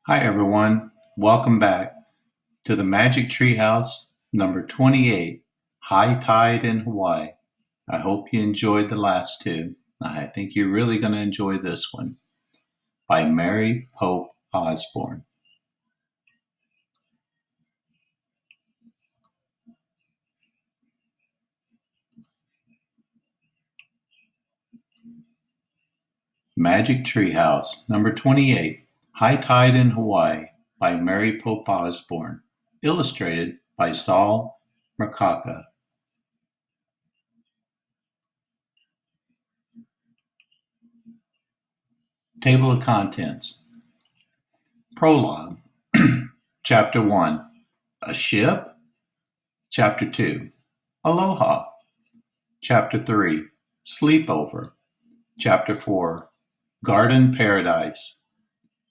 Hi everyone, welcome back to the Magic Treehouse number 28, High Tide in Hawaii. I hope you enjoyed the last two. I think you're really going to enjoy this one by Mary Pope Osborne. Magic Treehouse number 28, High Tide in Hawaii by Mary Pope Osborne. Illustrated by Saul Merkaka. Table of Contents. Prologue. Chapter 1. A Ship? Chapter 2. Aloha. Chapter 3. Sleepover. Chapter 4. Garden Paradise.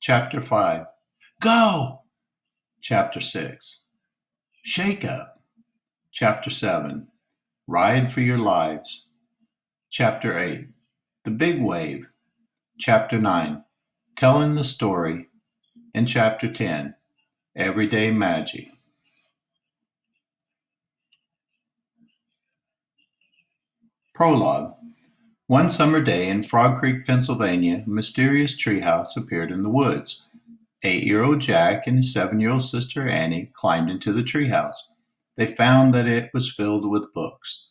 Chapter 5. Go! Chapter 6. Shake Up. Chapter 7. Ride for Your Lives. Chapter 8. The Big Wave. Chapter 9. Telling the Story. And Chapter 10. Everyday Magic. Prologue. One summer day in Frog Creek, Pennsylvania, a mysterious treehouse appeared in the woods. 8-year-old Jack and his 7-year-old sister Annie climbed into the treehouse. They found that it was filled with books.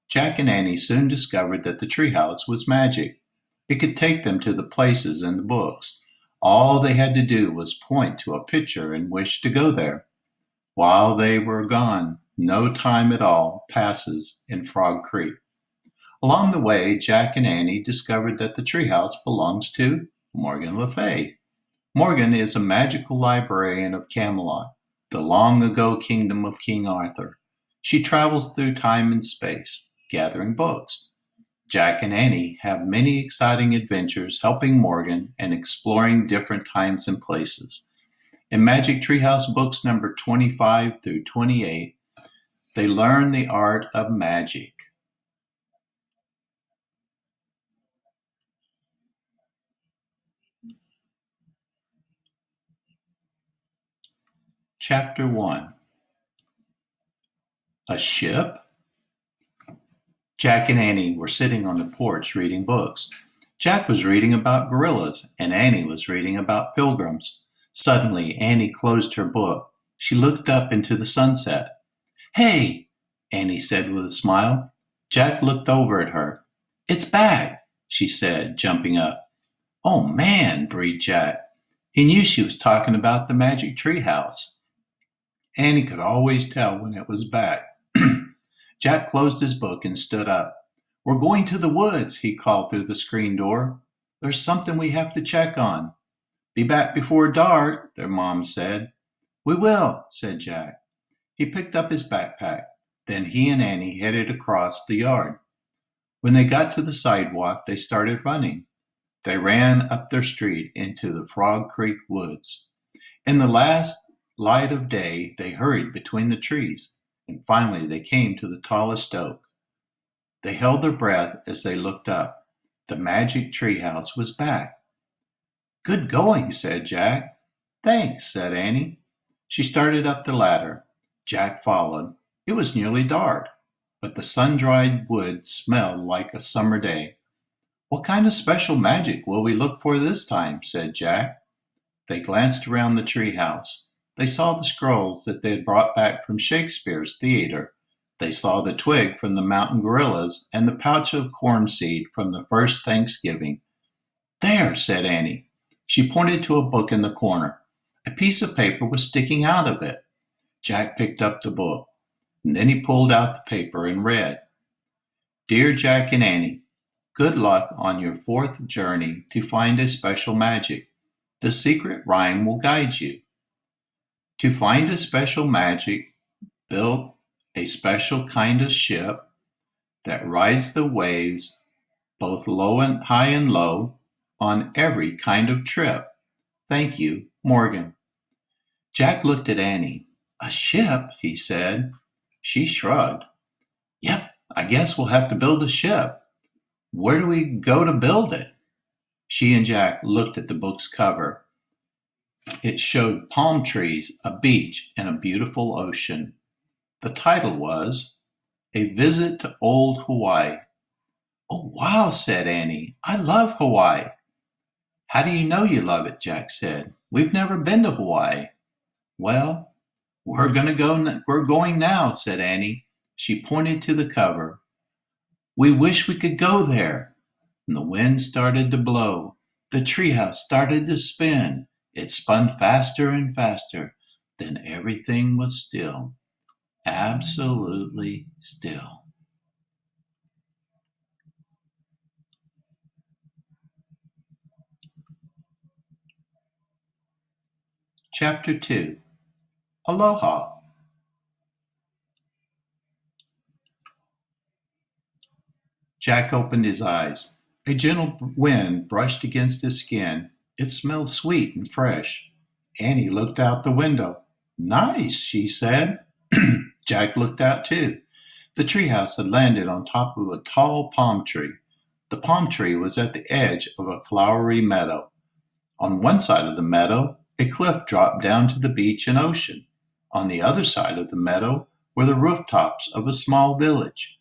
Jack and Annie soon discovered that the treehouse was magic. It could take them to the places in the books. All they had to do was point to a picture and wish to go there. While they were gone, no time at all passes in Frog Creek. Along the way, Jack and Annie discovered that the treehouse belongs to Morgan Le Fay. Morgan is a magical librarian of Camelot, the long-ago kingdom of King Arthur. She travels through time and space, gathering books. Jack and Annie have many exciting adventures helping Morgan and exploring different times and places. In Magic Treehouse books number 25 through 28, they learn the art of magic. Chapter 1. A Ship? Jack and Annie were sitting on the porch reading books. Jack was reading about gorillas, and Annie was reading about pilgrims. Suddenly, Annie closed her book. She looked up into the sunset. "Hey," Annie said with a smile. Jack looked over at her. "It's back," she said, jumping up. "Oh, man," breathed Jack. He knew she was talking about the magic treehouse. Annie could always tell when it was back. Jack closed his book and stood up. "We're going to the woods," he called through the screen door. "There's something we have to check on." "Be back before dark," their mom said. "We will," said Jack. He picked up his backpack. Then he and Annie headed across the yard. When they got to the sidewalk, they started running. They ran up their street into the Frog Creek woods. In the last light of day, they hurried between the trees, and finally they came to the tallest oak. They held their breath as they looked up. The magic treehouse was back. "Good going," said Jack. "Thanks," said Annie. She started up the ladder. Jack followed. It was nearly dark, but the sun-dried wood smelled like a summer day. "What kind of special magic will we look for this time?" said Jack. They glanced around the treehouse. They saw the scrolls that they had brought back from Shakespeare's theater. They saw the twig from the mountain gorillas and the pouch of corn seed from the first Thanksgiving. "There," said Annie. She pointed to a book in the corner. A piece of paper was sticking out of it. Jack picked up the book, and then he pulled out the paper and read, "Dear Jack and Annie, good luck on your 4th journey to find a special magic. The secret rhyme will guide you. To find a special magic, build a special kind of ship that rides the waves, both low and high and low, on every kind of trip. Thank you, Morgan." Jack looked at Annie. "A ship?" he said. She shrugged. "Yep, I guess we'll have to build a ship. Where do we go to build it?" She and Jack looked at the book's cover. It showed palm trees, a beach, and a beautiful ocean. The title was A Visit to Old Hawaii. "Oh, wow," said Annie. "I love Hawaii." "How do you know you love it?" Jack said. "We've never been to Hawaii." "Well, we're going now," said Annie. She pointed to the cover. "We wish we could go there." And the wind started to blow. The treehouse started to spin. It spun faster and faster. Then everything was still. Absolutely still. Chapter 2. Aloha. Jack opened his eyes. A gentle wind brushed against his skin. It smelled sweet and fresh. Annie looked out the window. "Nice," she said. Jack looked out too. The treehouse had landed on top of a tall palm tree. The palm tree was at the edge of a flowery meadow. On one side of the meadow, a cliff dropped down to the beach and ocean. On the other side of the meadow were the rooftops of a small village.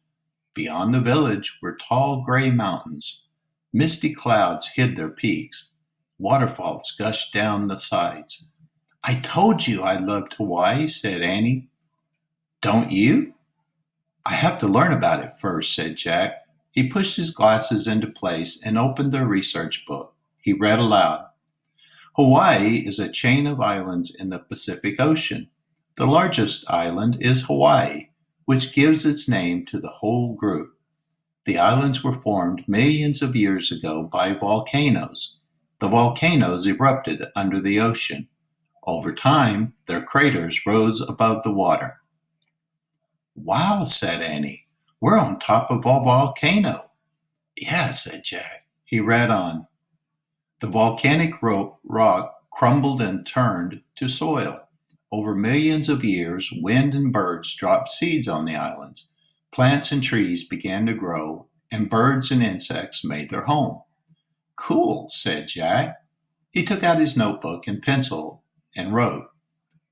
Beyond the village were tall gray mountains. Misty clouds hid their peaks. Waterfalls gushed down the sides. "I told you I loved Hawaii," said Annie. "Don't you?" "I have to learn about it first," said Jack. He pushed his glasses into place and opened the research book. He read aloud. Hawaii is a chain of islands in the Pacific Ocean. The largest island is Hawaii, which gives its name to the whole group. The islands were formed millions of years ago by volcanoes. The volcanoes erupted under the ocean. Over time, their craters rose above the water. "Wow," said Annie. "We're on top of a volcano." "Yeah," said Jack. He read on. The volcanic rock crumbled and turned to soil. Over millions of years, wind and birds dropped seeds on the islands. Plants and trees began to grow, and birds and insects made their home. "Cool," said Jack. He took out his notebook and pencil and wrote,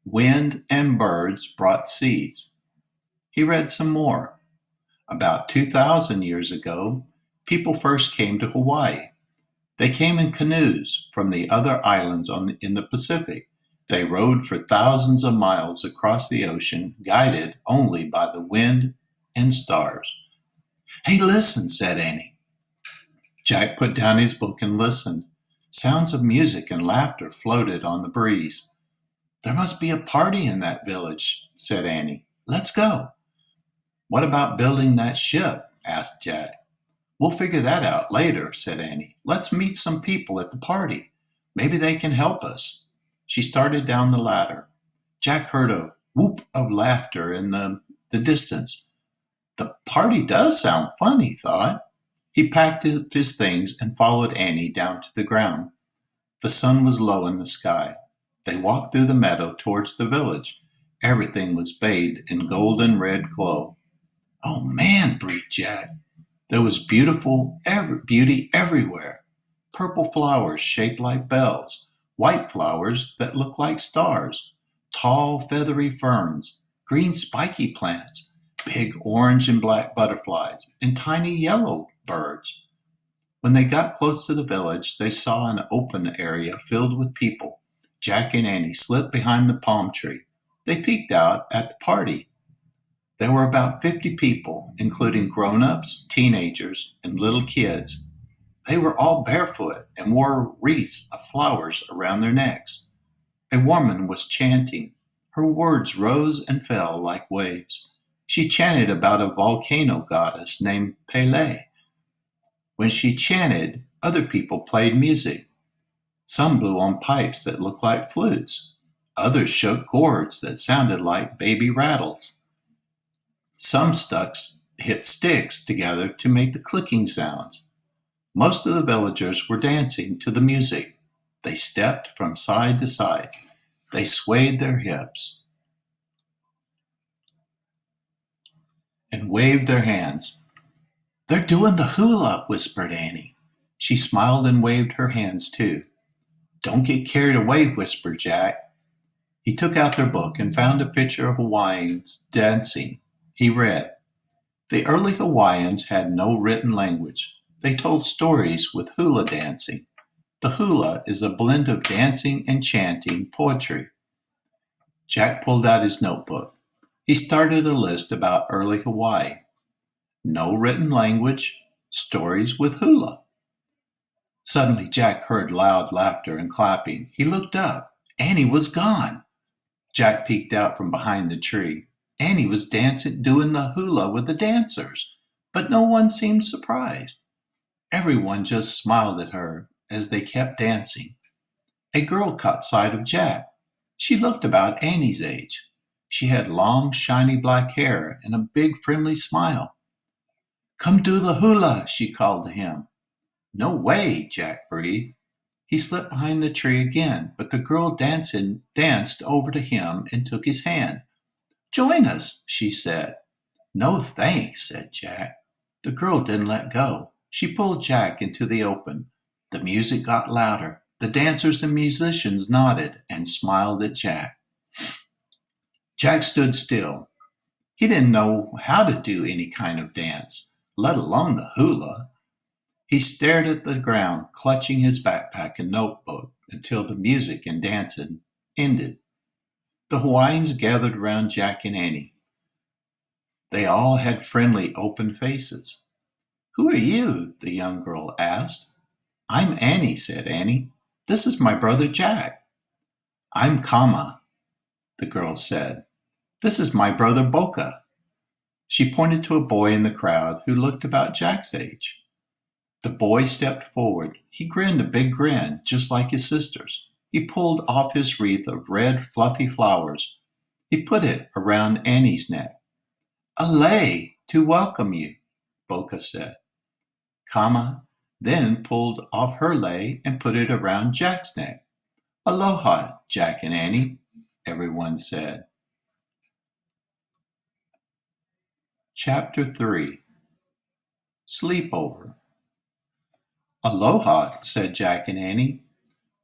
"Wind and birds brought seeds." He read some more. About 2,000 years ago, people first came to Hawaii. They came in canoes from the other islands in the Pacific. They rowed for thousands of miles across the ocean, guided only by the wind and stars. "Hey, listen," said Annie. Jack put down his book and listened. Sounds of music and laughter floated on the breeze. "There must be a party in that village," said Annie. "Let's go." "What about building that ship?" asked Jack. "We'll figure that out later," said Annie. "Let's meet some people at the party. Maybe they can help us." She started down the ladder. Jack heard a whoop of laughter in the distance. "The party does sound fun," he thought. He packed up his things and followed Annie down to the ground. The sun was low in the sky. They walked through the meadow towards the village. Everything was bathed in golden red glow. "Oh man," breathed Jack. There was beauty everywhere. Purple flowers shaped like bells, white flowers that looked like stars, tall feathery ferns, green spiky plants, big orange and black butterflies, and tiny yellow birds. When they got close to the village, they saw an open area filled with people. Jack and Annie slipped behind the palm tree. They peeked out at the party. There were about 50 people, including grown-ups, teenagers, and little kids. They were all barefoot and wore wreaths of flowers around their necks. A woman was chanting. Her words rose and fell like waves. She chanted about a volcano goddess named Pele. When she chanted, other people played music. Some blew on pipes that looked like flutes. Others shook gourds that sounded like baby rattles. Some hit sticks together to make the clicking sounds. Most of the villagers were dancing to the music. They stepped from side to side. They swayed their hips and waved their hands. "They're doing the hula," whispered Annie. She smiled and waved her hands too. Don't get carried away, whispered Jack. He took out their book and found a picture of Hawaiians dancing. He read, "The early Hawaiians had no written language. They told stories with hula dancing. The hula is a blend of dancing and chanting poetry." Jack pulled out his notebook. He started a list about early Hawaii. No written language, stories with hula. Suddenly Jack heard loud laughter and clapping. He looked up. Annie was gone. Jack peeked out from behind the tree. Annie was dancing, doing the hula with the dancers, but no one seemed surprised. Everyone just smiled at her as they kept dancing. A girl caught sight of Jack. She looked about Annie's age. She had long, shiny black hair and a big, friendly smile. "Come do the hula," she called to him. "No way," Jack breathed. He slipped behind the tree again, but the girl danced over to him and took his hand. "Join us," she said. "No thanks," said Jack. The girl didn't let go. She pulled Jack into the open. The music got louder. The dancers and musicians nodded and smiled at Jack. Jack stood still. He didn't know how to do any kind of dance, let alone the hula. He stared at the ground, clutching his backpack and notebook until the music and dancing ended. The Hawaiians gathered around Jack and Annie. They all had friendly, open faces. "Who are you?" the young girl asked. "I'm Annie," said Annie. "This is my brother Jack." "I'm Kama," the girl said. "This is my brother Boka." She pointed to a boy in the crowd who looked about Jack's age. The boy stepped forward. He grinned a big grin, just like his sisters. He pulled off his wreath of red, fluffy flowers. He put it around Annie's neck. "A lei to welcome you," Boka said. Kama then pulled off her lei and put it around Jack's neck. "Aloha, Jack and Annie," everyone said. Chapter 3. Sleepover. "Aloha," said Jack and Annie.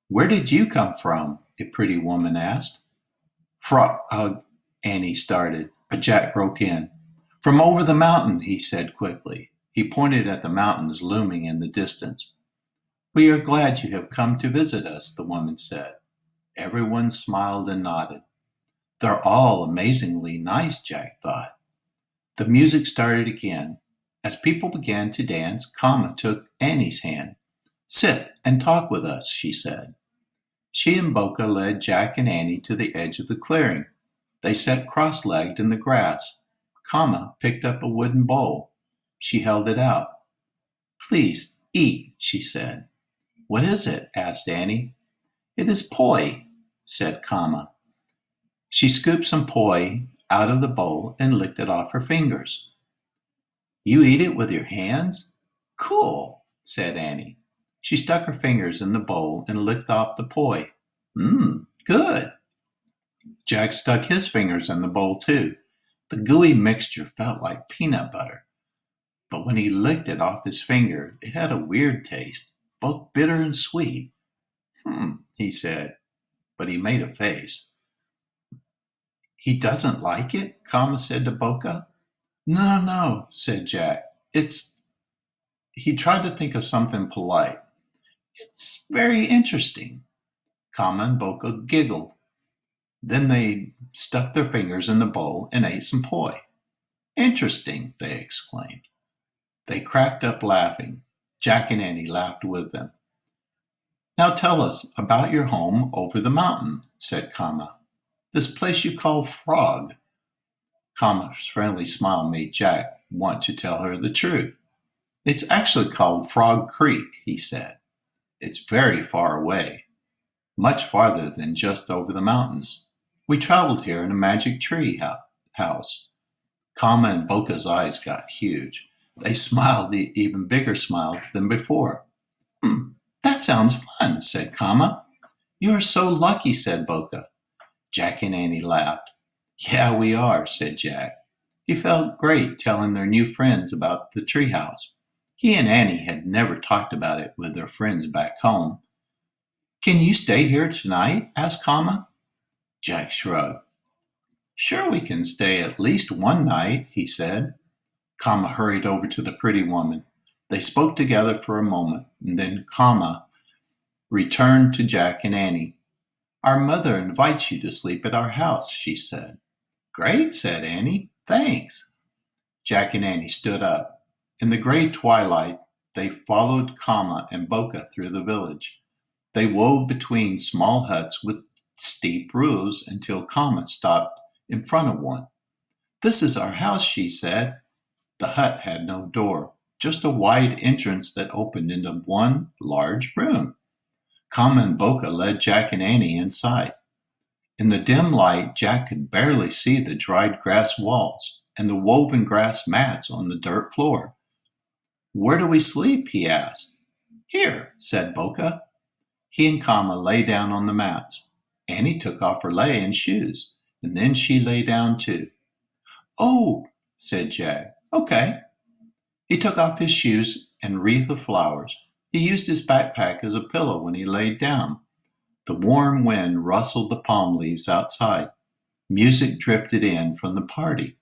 "Where did you come from?" a pretty woman asked. "Frog," Annie started, but Jack broke in. "From over the mountain," he said quickly. He pointed at the mountains looming in the distance. "We are glad you have come to visit us," the woman said. Everyone smiled and nodded. They're all amazingly nice, Jack thought. The music started again. As people began to dance, Kama took Annie's hand. "Sit and talk with us," she said. She and Boka led Jack and Annie to the edge of the clearing. They sat cross-legged in the grass. Kama picked up a wooden bowl. She held it out. "Please, eat," she said. "What is it?" asked Annie. "It is poi," said Kama. She scooped some poi out of the bowl and licked it off her fingers. "You eat it with your hands? Cool," said Annie. She stuck her fingers in the bowl and licked off the poi. Good. Jack stuck his fingers in the bowl too. The gooey mixture felt like peanut butter. But when he licked it off his finger, it had a weird taste, both bitter and sweet. He said, but he made a face. "He doesn't like it?" Kama said to Boka. No, said Jack. He tried to think of something polite. "It's very interesting." Kama and Boka giggled. Then they stuck their fingers in the bowl and ate some poi. "Interesting," they exclaimed. They cracked up laughing. Jack and Annie laughed with them. "Now tell us about your home over the mountain," said Kama. "This place you call Frog." Kama's friendly smile made Jack want to tell her the truth. "It's actually called Frog Creek," he said. "It's very far away, much farther than just over the mountains. We traveled here in a magic tree house." Kama and Boka's eyes got huge. They smiled even bigger smiles than before. "That sounds fun," said Kama. "You are so lucky," said Boka. Jack and Annie laughed. "Yeah, we are," said Jack. He felt great telling their new friends about the treehouse. He and Annie had never talked about it with their friends back home. Can you stay here tonight? Asked Kama. Jack shrugged. Sure, we can stay at least one night, he said. Kama hurried over to the pretty woman. They spoke together for a moment, and then Kama returned to Jack and Annie. Our mother invites you to sleep at our house, she said. Great, said Annie. Thanks. Jack and Annie stood up. In the gray twilight, they followed Kama and Boca through the village. They wove between small huts with steep roofs until Kama stopped in front of one. This is our house, she said. The hut had no door, just a wide entrance that opened into one large room. Kama and Boca led Jack and Annie inside. In the dim light, Jack could barely see the dried grass walls and the woven grass mats on the dirt floor. Where do we sleep? He asked. Here, said Boca. He and Kama lay down on the mats. Annie took off her lei and shoes, and then she lay down too. Oh, said Jack. Okay. He took off his shoes and wreath of flowers. He used his backpack as a pillow when he laid down. The warm wind rustled the palm leaves outside. Music drifted in from the party.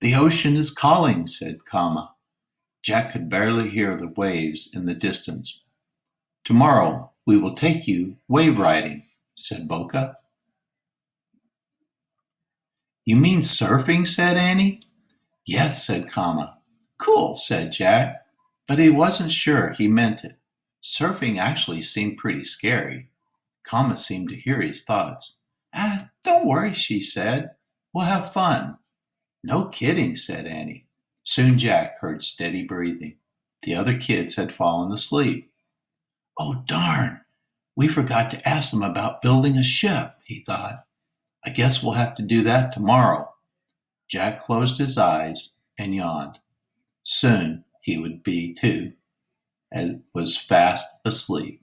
The ocean is calling, said Kama. Jack could barely hear the waves in the distance. Tomorrow we will take you wave riding, said Boca. You mean surfing, said Annie. Yes, said Kama. Cool, said Jack, but he wasn't sure he meant it. Surfing actually seemed pretty scary. Kama seemed to hear his thoughts. Don't worry, she said. We'll have fun. No kidding, said Annie. Soon Jack heard steady breathing. The other kids had fallen asleep. Oh, darn. We forgot to ask them about building a ship, he thought. I guess we'll have to do that tomorrow. Jack closed his eyes and yawned. Soon he would be, too, and was fast asleep.